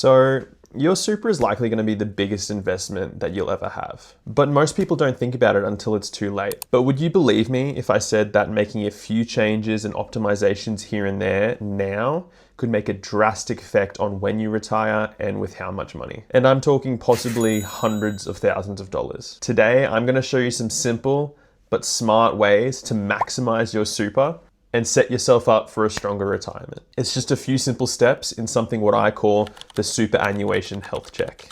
So your super is likely going to be the biggest investment that you'll ever have. But most people don't think about it until it's too late. But would you believe me if I said that making a few changes and optimizations here and there now could make a drastic effect on when you retire and with how much money? And I'm talking possibly hundreds of thousands of dollars. Today, I'm going to show you some simple but smart ways to maximize your super and set yourself up for a stronger retirement. It's just a few simple steps in something what I call the superannuation health check.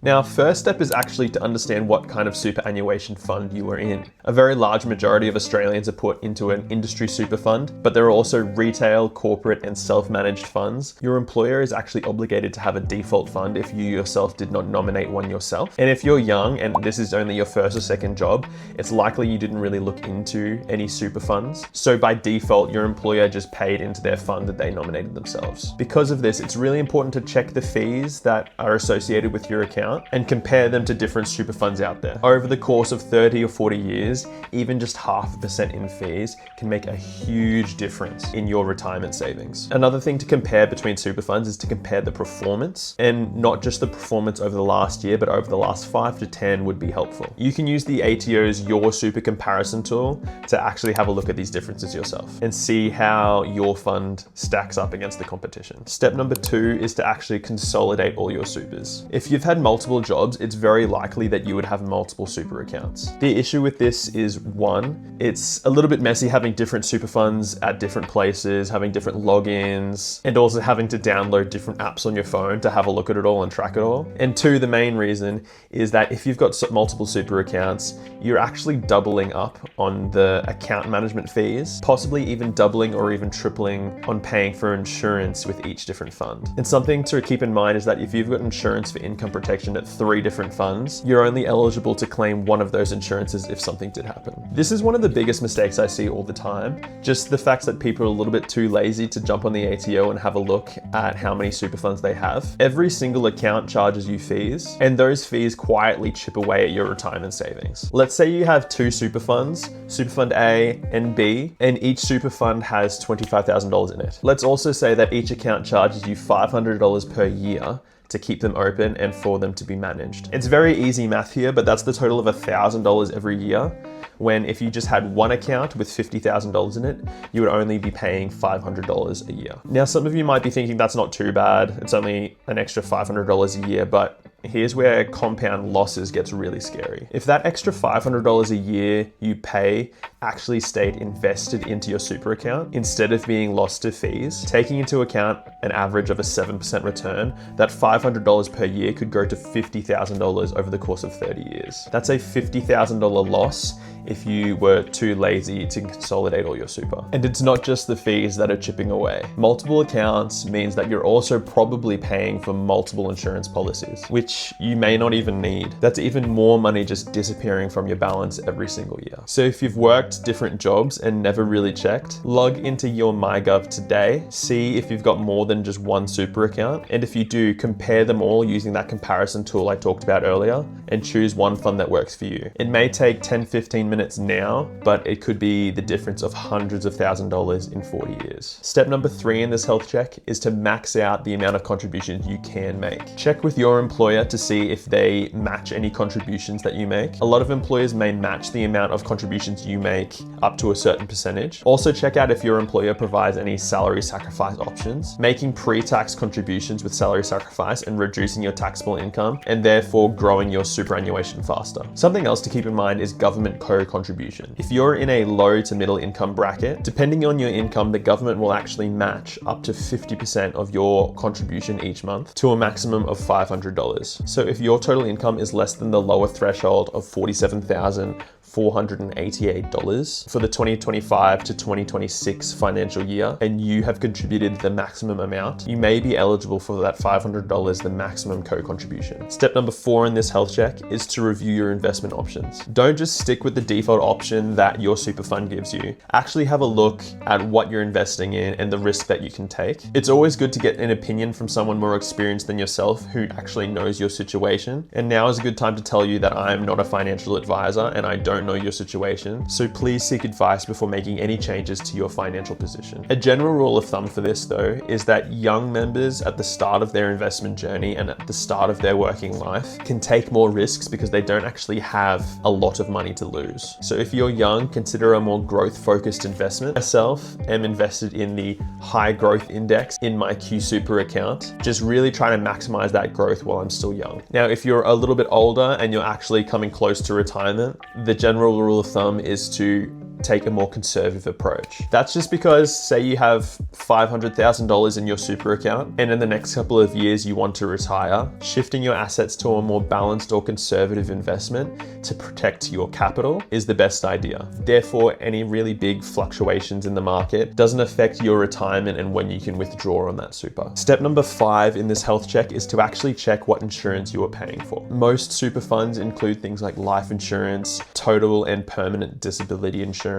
Now, first step is actually to understand what kind of superannuation fund you are in. A very large majority of Australians are put into an industry super fund, but there are also retail, corporate, and self-managed funds. Your employer is actually obligated to have a default fund if you yourself did not nominate one yourself. And if you're young and this is only your first or second job, it's likely you didn't really look into any super funds. So by default, your employer just paid into their fund that they nominated themselves. Because of this, it's really important to check the fees that are associated with your account and compare them to different super funds out there. Over the course of 30 or 40 years, even just 0.5% in fees can make a huge difference in your retirement savings. Another thing to compare between super funds is to compare the performance, and not just the performance over the last year, but over the last 5 to 10 would be helpful. You can use the ATO's Your Super comparison tool to actually have a look at these differences yourself and see how your fund stacks up against the competition. Step number 2 is to actually consolidate all your supers. If you've had multiple jobs, it's very likely that you would have multiple super accounts. The issue with this is, one, it's a little bit messy having different super funds at different places, having different logins, and also having to download different apps on your phone to have a look at it all and track it all. And two, the main reason is that if you've got multiple super accounts, you're actually doubling up on the account management fees, possibly even doubling or even tripling on paying for insurance with each different fund. And something to keep in mind is that if you've got insurance for income protection at 3 different funds, you're only eligible to claim one of those insurances if something did happen. This is one of the biggest mistakes I see all the time. Just the fact that people are a little bit too lazy to jump on the ATO and have a look at how many super funds they have. Every single account charges you fees, and those fees quietly chip away at your retirement savings. Let's say you have 2 super funds, Super Fund A and B, and each super fund has $25,000 in it. Let's also say that each account charges you $500 per year to keep them open and for them to be managed. It's very easy math here, but that's the total of $1,000 every year, when if you just had one account with $50,000 in it, you would only be paying $500 a year. Now, some of you might be thinking that's not too bad. It's only an extra $500 a year, but here's where compound losses gets really scary. If that extra $500 a year you pay actually stayed invested into your super account instead of being lost to fees, taking into account an average of a 7% return, that $500 per year could grow to $50,000 over the course of 30 years. That's a $50,000 loss if you were too lazy to consolidate all your super. And it's not just the fees that are chipping away. Multiple accounts means that you're also probably paying for multiple insurance policies, which you may not even need. That's even more money just disappearing from your balance every single year. So if you've worked different jobs and never really checked, log into your MyGov today, see if you've got more than just one super account. And if you do, compare them all using that comparison tool I talked about earlier and choose one fund that works for you. It may take 10-15 minutes now, but it could be the difference of hundreds of $1,000s in 40 years. Step number 3 in this health check is to max out the amount of contributions you can make. Check with your employer to see if they match any contributions that you make. A lot of employers may match the amount of contributions you make up to a certain percentage. Also check out if your employer provides any salary sacrifice options. Making pre-tax contributions with salary sacrifice and reducing your taxable income, and therefore growing your superannuation faster. Something else to keep in mind is government co-contribution. If you're in a low to middle income bracket, depending on your income, the government will actually match up to 50% of your contribution each month to a maximum of $500. So if your total income is less than the lower threshold of $47,488 for the 2025 to 2026 financial year, and you have contributed the maximum amount, you may be eligible for that $500, the maximum co-contribution. Step number 4 in this health check is to review your investment options. Don't just stick with the default option that your super fund gives you. Actually have a look at what you're investing in and the risk that you can take. It's always good to get an opinion from someone more experienced than yourself who actually knows your situation. And now is a good time to tell you that I'm not a financial advisor and I don't don't know your situation, so please seek advice before making any changes to your financial position. A general rule of thumb for this though is that young members at the start of their investment journey and at the start of their working life can take more risks because they don't actually have a lot of money to lose. So if you're young, consider a more growth-focused investment. Myself am invested in the high growth index in my Q Super account, just really trying to maximize that growth while I'm still young. Now, if you're a little bit older and you're actually coming close to retirement, the general rule of thumb is to take a more conservative approach. That's just because, say you have $500,000 in your super account and in the next couple of years you want to retire, shifting your assets to a more balanced or conservative investment to protect your capital is the best idea. Therefore, any really big fluctuations in the market doesn't affect your retirement and when you can withdraw on that super. Step number 5 in this health check is to actually check what insurance you are paying for. Most super funds include things like life insurance, total and permanent disability insurance,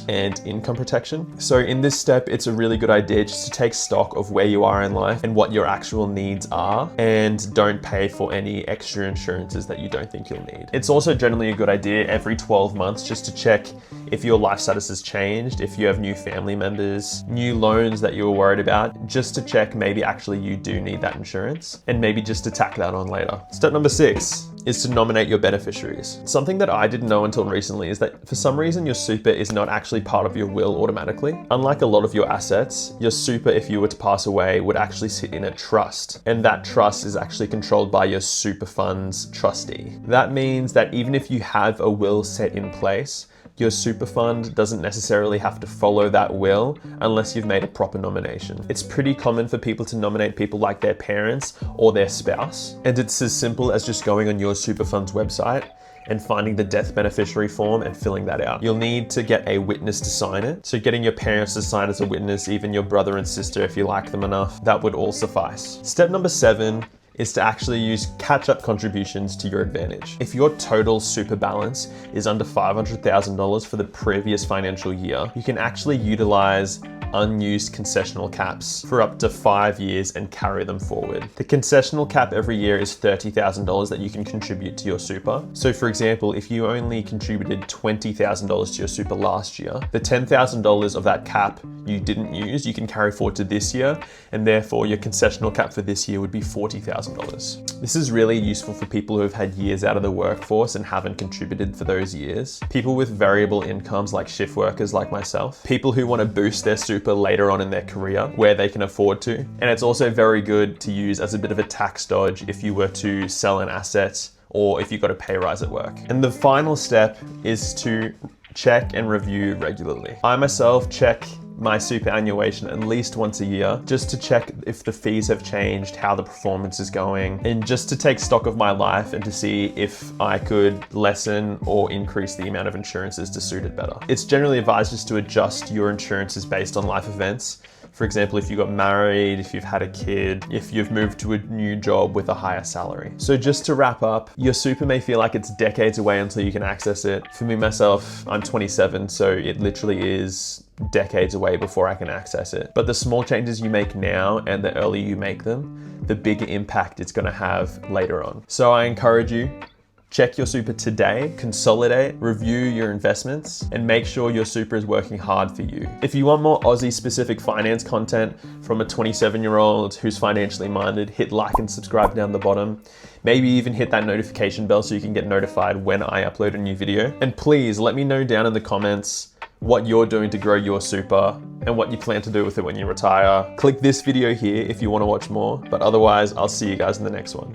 and income protection. So in this step, it's a really good idea just to take stock of where you are in life and what your actual needs are, and don't pay for any extra insurances that you don't think you'll need. It's also generally a good idea every 12 months just to check if your life status has changed, if you have new family members, new loans that you were worried about, just to check maybe actually you do need that insurance and maybe just to tack that on later. Step number 6 is to nominate your beneficiaries. Something that I didn't know until recently is that for some reason your super is not actually part of your will automatically. Unlike a lot of your assets, your super, if you were to pass away, would actually sit in a trust, and that trust is actually controlled by your super fund's trustee. That means that even if you have a will set in place, your super fund doesn't necessarily have to follow that will unless you've made a proper nomination. It's pretty common for people to nominate people like their parents or their spouse, and it's as simple as just going on your super fund's website and finding the death beneficiary form and filling that out. You'll need to get a witness to sign it. So getting your parents to sign as a witness, even your brother and sister if you like them enough, that would all suffice. Step number 7 is to actually use catch-up contributions to your advantage. If your total super balance is under $500,000 for the previous financial year, you can actually utilize unused concessional caps for up to 5 years and carry them forward. The concessional cap every year is $30,000 that you can contribute to your super. So for example, if you only contributed $20,000 to your super last year, the $10,000 of that cap you didn't use, you can carry forward to this year, and therefore your concessional cap for this year would be $40,000. This is really useful for people who have had years out of the workforce and haven't contributed for those years. People with variable incomes like shift workers like myself. People who want to boost their super later on in their career where they can afford to. And it's also very good to use as a bit of a tax dodge if you were to sell an asset or if you got a pay rise at work. And the final step is to check and review regularly. I myself check my superannuation at least once a year, just to check if the fees have changed, how the performance is going, and just to take stock of my life and to see if I could lessen or increase the amount of insurances to suit it better. It's generally advised just to adjust your insurances based on life events. For example, if you got married, if you've had a kid, if you've moved to a new job with a higher salary. So just to wrap up, your super may feel like it's decades away until you can access it. For me, myself, I'm 27, so it literally is decades away before I can access it. But the small changes you make now and the earlier you make them, the bigger impact it's gonna have later on. So I encourage you, check your super today, consolidate, review your investments, and make sure your super is working hard for you. If you want more Aussie specific finance content from a 27-year-old who's financially minded, hit like and subscribe down the bottom. Maybe even hit that notification bell so you can get notified when I upload a new video. And please let me know down in the comments what you're doing to grow your super and what you plan to do with it when you retire. Click this video here if you want to watch more, but otherwise I'll see you guys in the next one.